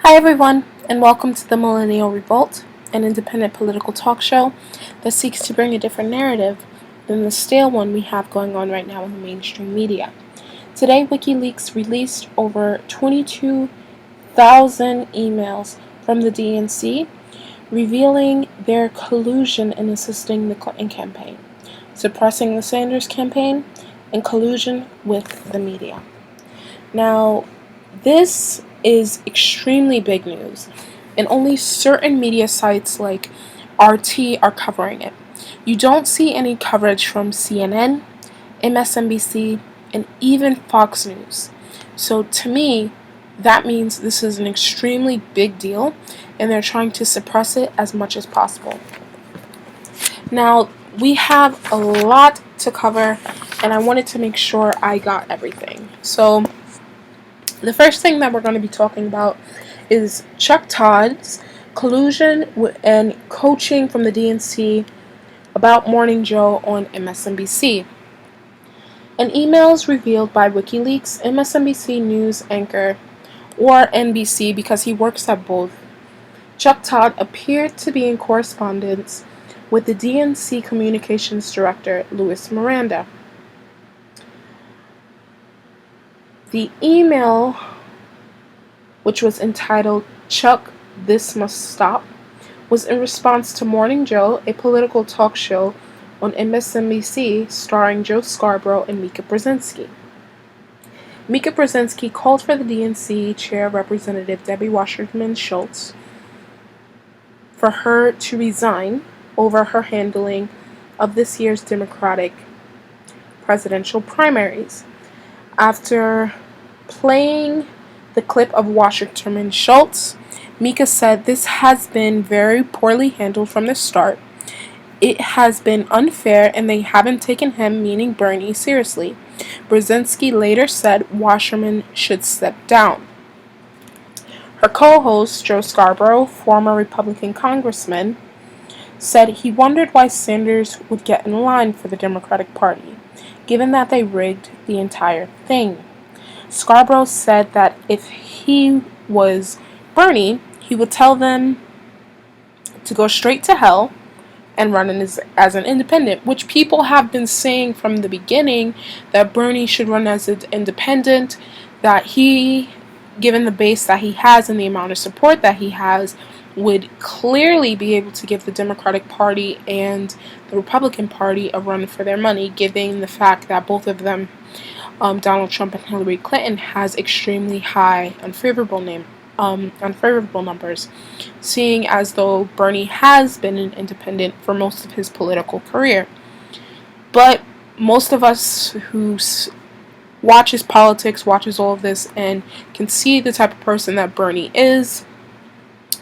Hi everyone, and welcome to the Millennial Revolt, an independent political talk show that seeks to bring a different narrative than the stale one we have going on right now in the mainstream media. Today, Wikileaks released over 22,000 emails from the DNC revealing their collusion in assisting the Clinton campaign, suppressing the Sanders campaign, and collusion with the media. Now, this is extremely big news, and only certain media sites like RT are covering it. You don't see any coverage from CNN, MSNBC, and even Fox News. So to me, that means this is an extremely big deal, and they're trying to suppress it as much as possible. Now, we have a lot to cover, and I wanted to make sure I got everything. So the first thing that we're going to be talking about is Chuck Todd's collusion and coaching from the DNC about Morning Joe on MSNBC. An emails revealed by Wikileaks, MSNBC news anchor, or NBC because he works at both. Chuck Todd appeared to be in correspondence with the DNC communications director, Louis Miranda. The email, which was entitled, "Chuck, This Must Stop," was in response to Morning Joe, a political talk show on MSNBC starring Joe Scarborough and Mika Brzezinski. Mika Brzezinski called for the DNC chair, Representative Debbie Wasserman Schultz, for her to resign over her handling of this year's Democratic presidential primaries. After playing the clip of Wasserman Schultz, Mika said this has been very poorly handled from the start. It has been unfair and they haven't taken him, meaning Bernie, seriously. Brzezinski later said Wasserman should step down. Her co-host, Joe Scarborough, former Republican congressman, said he wondered why Sanders would get in line for the Democratic Party, given that they rigged the entire thing. Scarborough said that if he was Bernie, he would tell them to go straight to hell and run as an independent, which people have been saying from the beginning that Bernie should run as an independent, that he, given the base that he has and the amount of support that he has, would clearly be able to give the Democratic Party and the Republican Party a run for their money, given the fact that both of them, Donald Trump and Hillary Clinton, has extremely high unfavorable numbers, seeing as though Bernie has been an independent for most of his political career. But most of us who watches politics, watches all of this, and can see the type of person that Bernie is,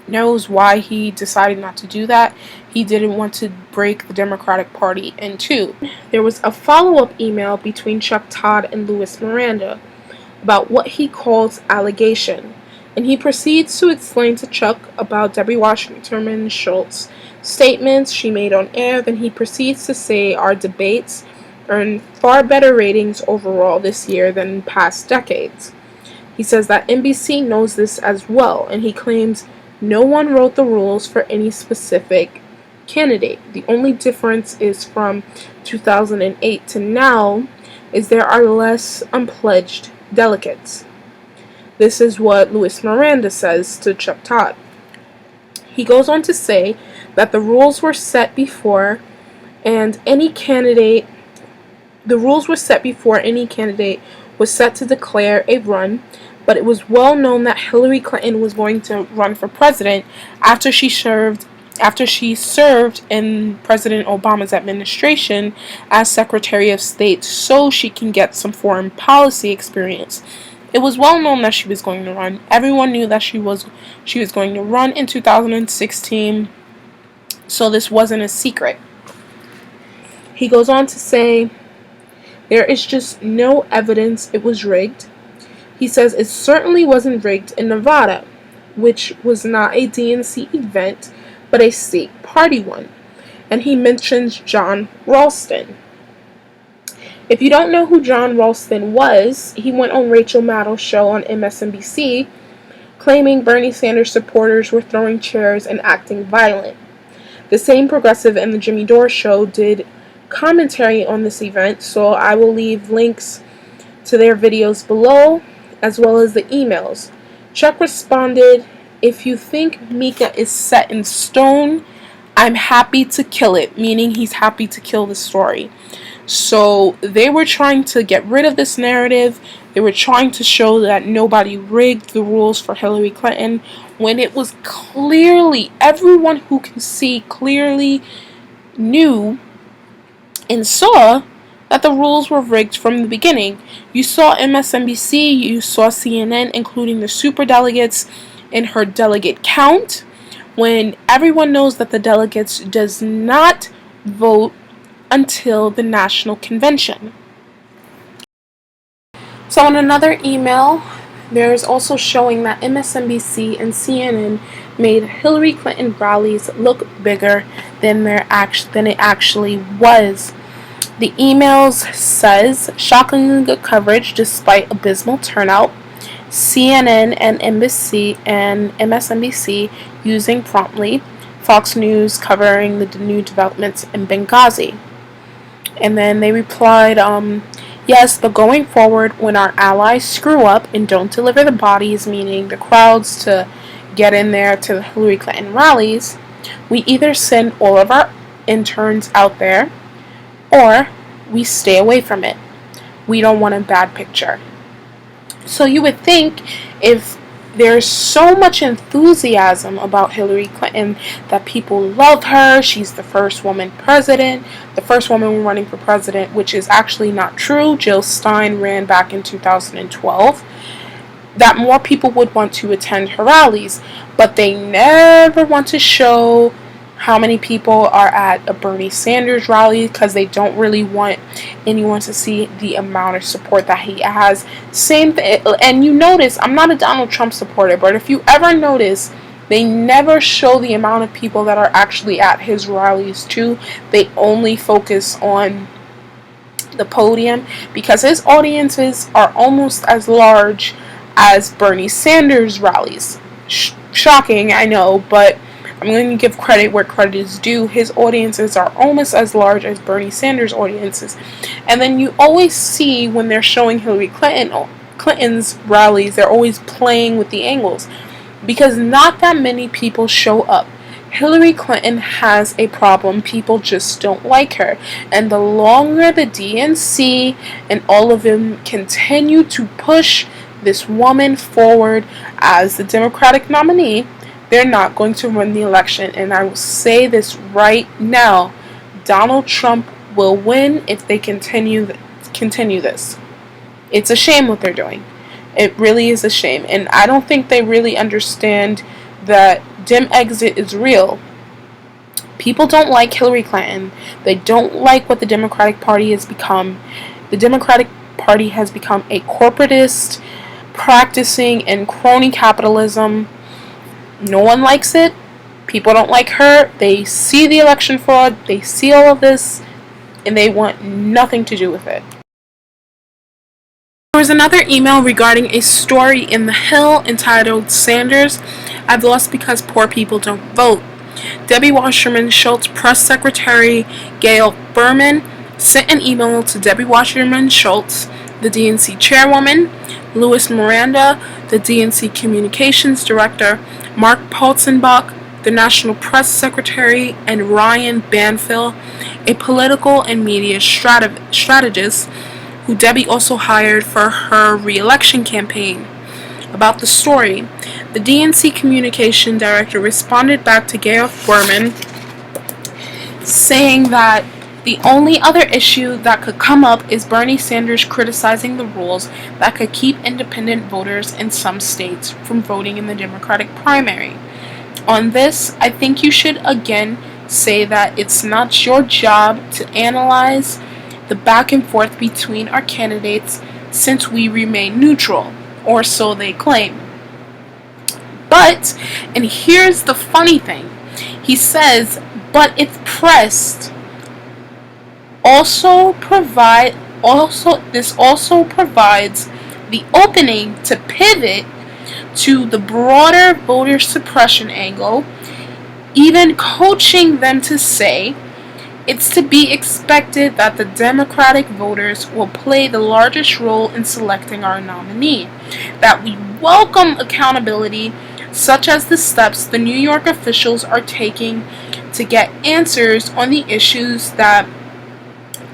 knows why he decided not to do that. He didn't want to break the Democratic Party in two. There was a follow-up email between Chuck Todd and Louis Miranda about what he calls allegation, and he proceeds to explain to Chuck about Debbie Wasserman Schultz's statements she made on air. Then he proceeds to say our debates earn far better ratings overall this year than in past decades. He says that NBC knows this as well, and he claims no one wrote the rules for any specific candidate. The only difference is from 2008 to now is there are less unpledged delegates. This is what Louis Miranda says to Chuck Todd. He goes on to say that the rules were set before any candidate was set to declare a run, but it was well known that Hillary Clinton was going to run for president after she served in President Obama's administration as Secretary of State, so she can get some foreign policy experience. It was well known that she was going to run. Everyone knew that she was going to run in 2016, so this wasn't a secret. He goes on to say, there is just no evidence it was rigged. He says it certainly wasn't rigged in Nevada, which was not a DNC event, but a state party one. And he mentions John Ralston. If you don't know who John Ralston was, he went on Rachel Maddow's show on MSNBC claiming Bernie Sanders supporters were throwing chairs and acting violent. The Sane Progressive and the Jimmy Dore Show did commentary on this event, so I will leave links to their videos below, as well as the emails. Chuck responded, "If you think Mika is set in stone, I'm happy to kill it," meaning he's happy to kill the story. So they were trying to get rid of this narrative. They were trying to show that nobody rigged the rules for Hillary Clinton, when it was clearly, everyone who can see clearly knew and saw that the rules were rigged from the beginning. You saw MSNBC, you saw CNN including the superdelegates in her delegate count, when everyone knows that the delegates does not vote until the national convention. So in another email, there is also showing that MSNBC and CNN made Hillary Clinton rallies look bigger than it actually was. The emails says, shockingly good coverage despite abysmal turnout. CNN and MSNBC using promptly. Fox News covering the new developments in Benghazi. And then they replied, yes, but going forward, when our allies screw up and don't deliver the bodies, meaning the crowds, to get in there to the Hillary Clinton rallies, we either send all of our interns out there, or we stay away from it. We don't want a bad picture. So you would think, if there's so much enthusiasm about Hillary Clinton, that people love her, she's the first woman president, the first woman running for president, which is actually not true. Jill Stein ran back in 2012, that more people would want to attend her rallies, but they never want to show how many people are at a Bernie Sanders rally, because they don't really want anyone to see the amount of support that he has. Same thing, and you notice, I'm not a Donald Trump supporter, but if you ever notice, they never show the amount of people that are actually at his rallies too. They only focus on the podium, because his audiences are almost as large as Bernie Sanders rallies. Shocking, I know, but I'm going to give credit where credit is due. His audiences are almost as large as Bernie Sanders' audiences. And then you always see, when they're showing Hillary Clinton's rallies, they're always playing with the angles, because not that many people show up. Hillary Clinton has a problem. People just don't like her. And the longer the DNC and all of them continue to push this woman forward as the Democratic nominee, they're not going to win the election. And I will say this right now, Donald Trump will win if they continue this. It's a shame what they're doing. It really is a shame. And I don't think they really understand that Dem exit is real. People don't like Hillary Clinton. They don't like what the Democratic Party has become. The Democratic Party has become a corporatist, practicing in crony capitalism. No one likes it. People don't like her. They see the election fraud. They see all of this, and they want nothing to do with it. There was another email regarding a story in The Hill entitled "Sanders, I've Lost Because Poor People Don't Vote." Debbie Wasserman Schultz press secretary Gail Berman sent an email to Debbie Wasserman Schultz, the DNC chairwoman, Louis Miranda, the DNC communications director, Mark Polzenbach, the national press secretary, and Ryan Banfield, a political and media strategist who Debbie also hired for her re-election campaign. About the story, the DNC communication director responded back to Gail Berman saying that the only other issue that could come up is Bernie Sanders criticizing the rules that could keep independent voters in some states from voting in the Democratic primary. On this, I think you should again say that it's not your job to analyze the back and forth between our candidates, since we remain neutral, or so they claim. But, and here's the funny thing, he says, but if pressed, this also provides the opening to pivot to the broader voter suppression angle, even coaching them to say it's to be expected that the Democratic voters will play the largest role in selecting our nominee, that we welcome accountability, such as the steps the New York officials are taking to get answers on the issues that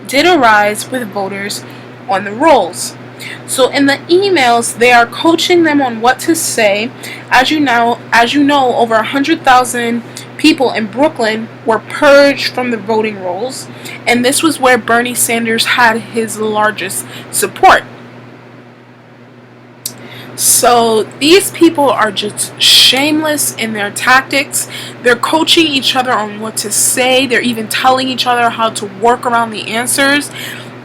did arise with voters on the rolls. So in the emails, they are coaching them on what to say. As you know, over 100,000 people in Brooklyn were purged from the voting rolls, and this was where Bernie Sanders had his largest support. So these people are just shameless in their tactics. They're coaching each other on what to say. They're even telling each other how to work around the answers.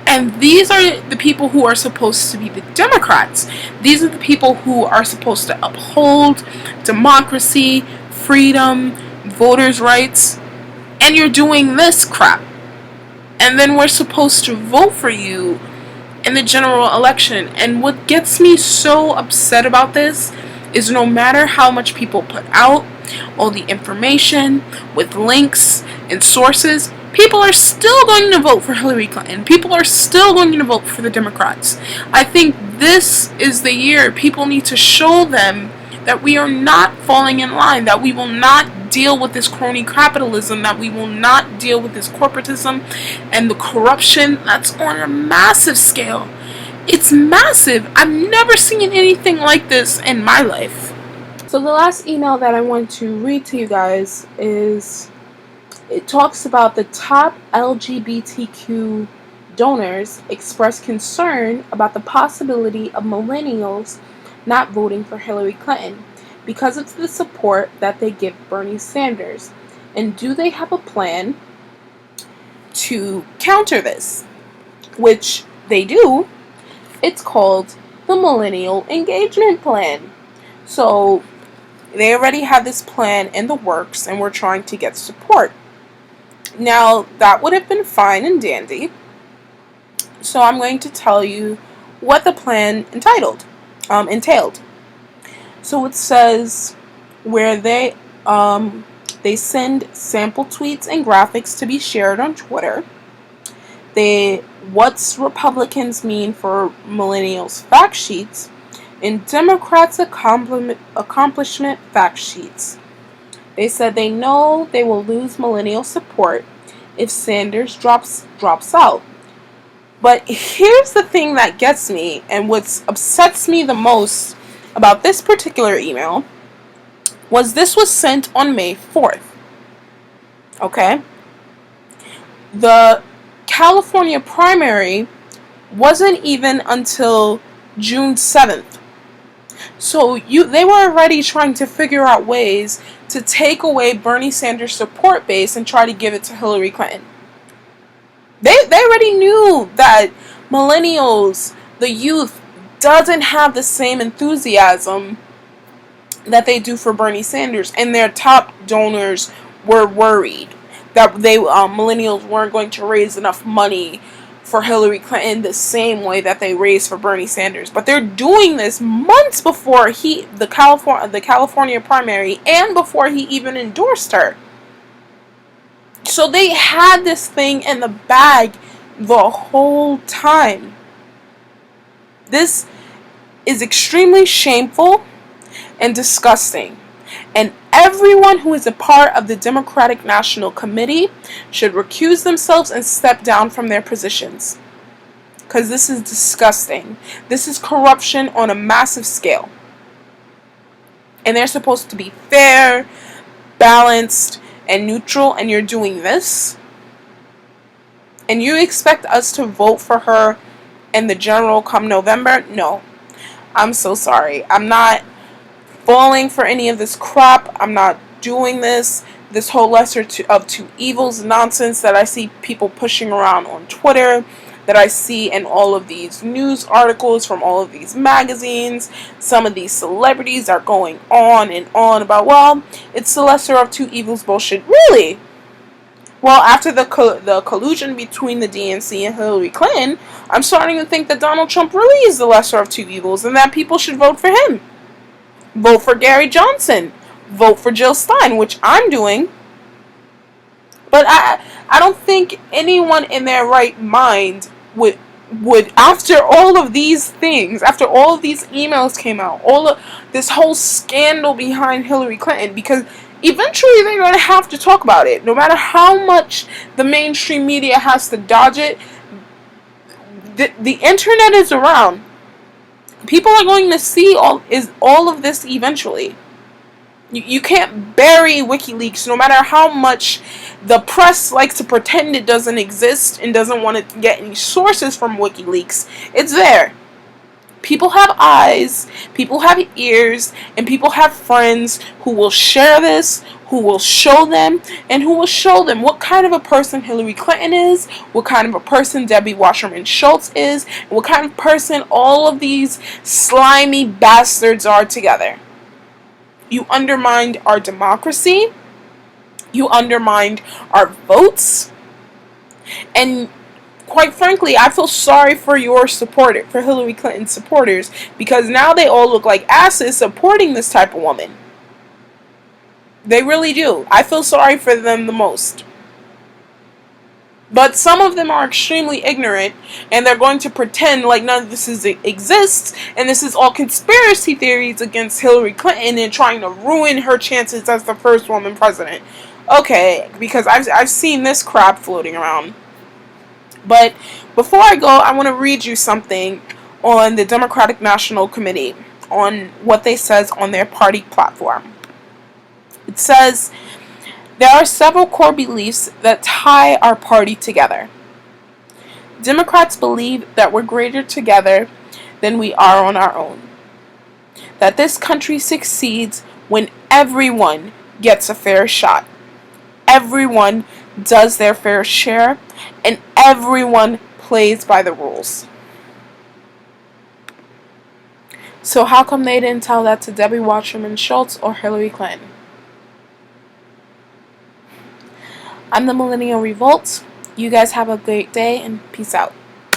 And these are the people who are supposed to be the Democrats. These are the people who are supposed to uphold democracy, freedom, voters' rights. And you're doing this crap. And then we're supposed to vote for you in the general election. And what gets me so upset about this is no matter how much people put out, all the information with links and sources, people are still going to vote for Hillary Clinton. People are still going to vote for the Democrats. I think this is the year people need to show them that we are not falling in line, that we will not deal with this crony capitalism, that we will not deal with this corporatism and the corruption that's on a massive scale. It's massive. I've never seen anything like this in my life. So the last email that I want to read to you guys is, it talks about the top LGBTQ donors express concern about the possibility of millennials not voting for Hillary Clinton because of the support that they give Bernie Sanders. And do they have a plan to counter this? Which they do. It's called the Millennial Engagement Plan. So they already have this plan in the works and we're trying to get support. Now, that would have been fine and dandy. So I'm going to tell you what the plan entailed. So it says where they send sample tweets and graphics to be shared on Twitter. What's Republicans mean for millennials fact sheets, and Democrats accomplishment fact sheets. They said they know they will lose millennial support if Sanders drops out. But here's the thing that gets me, and what upsets me the most about this particular email, was this was sent on May 4th. Okay? The California primary wasn't even until June 7th. So they were already trying to figure out ways to take away Bernie Sanders' support base and try to give it to Hillary Clinton. They already knew that millennials, the youth, doesn't have the same enthusiasm that they do for Bernie Sanders, and their top donors were worried that millennials weren't going to raise enough money for Hillary Clinton the same way that they raised for Bernie Sanders. But they're doing this months before the California primary and before he even endorsed her. So they had this thing in the bag the whole time. This is extremely shameful and disgusting. And everyone who is a part of the Democratic National Committee should recuse themselves and step down from their positions. Because this is disgusting. This is corruption on a massive scale. And they're supposed to be fair, balanced, and neutral, and you're doing this? And you expect us to vote for her in the general come November? No. I'm so sorry. I'm not falling for any of this crap. I'm not doing this whole lesser of two evils nonsense that I see people pushing around on Twitter, that I see in all of these news articles from all of these magazines. Some of these celebrities are going on and on about, well, it's the lesser of two evils bullshit. Really? Well, after the collusion between the DNC and Hillary Clinton, I'm starting to think that Donald Trump really is the lesser of two evils and that people should vote for him. Vote for Gary Johnson. Vote for Jill Stein, which I'm doing. But I don't think anyone in their right mind would after all of these things, after all of these emails came out, all of this whole scandal behind Hillary Clinton, because eventually they're going to have to talk about it. No matter how much the mainstream media has to dodge it, the internet is around. People are going to see all of this eventually. You can't bury WikiLeaks, no matter how much the press likes to pretend it doesn't exist and doesn't want to get any sources from WikiLeaks. It's there. People have eyes, people have ears, and people have friends who will share this, who will show them, and who will show them what kind of a person Hillary Clinton is, what kind of a person Debbie Wasserman Schultz is, and what kind of person all of these slimy bastards are together. You undermined our democracy. You undermined our votes. And quite frankly, I feel sorry for for Hillary Clinton supporters, because now they all look like asses supporting this type of woman. They really do. I feel sorry for them the most. But some of them are extremely ignorant, and they're going to pretend like none of this exists, and this is all conspiracy theories against Hillary Clinton and trying to ruin her chances as the first woman president. Okay, because I've seen this crap floating around. But before I go, I want to read you something on the Democratic National Committee, on what they says on their party platform. It says, there are several core beliefs that tie our party together. Democrats believe that we're greater together than we are on our own. That this country succeeds when everyone gets a fair shot. Everyone does their fair share, and everyone plays by the rules. So how come they didn't tell that to Debbie Wasserman Schultz or Hillary Clinton? I'm the Millennial Revolt. You guys have a great day, and peace out.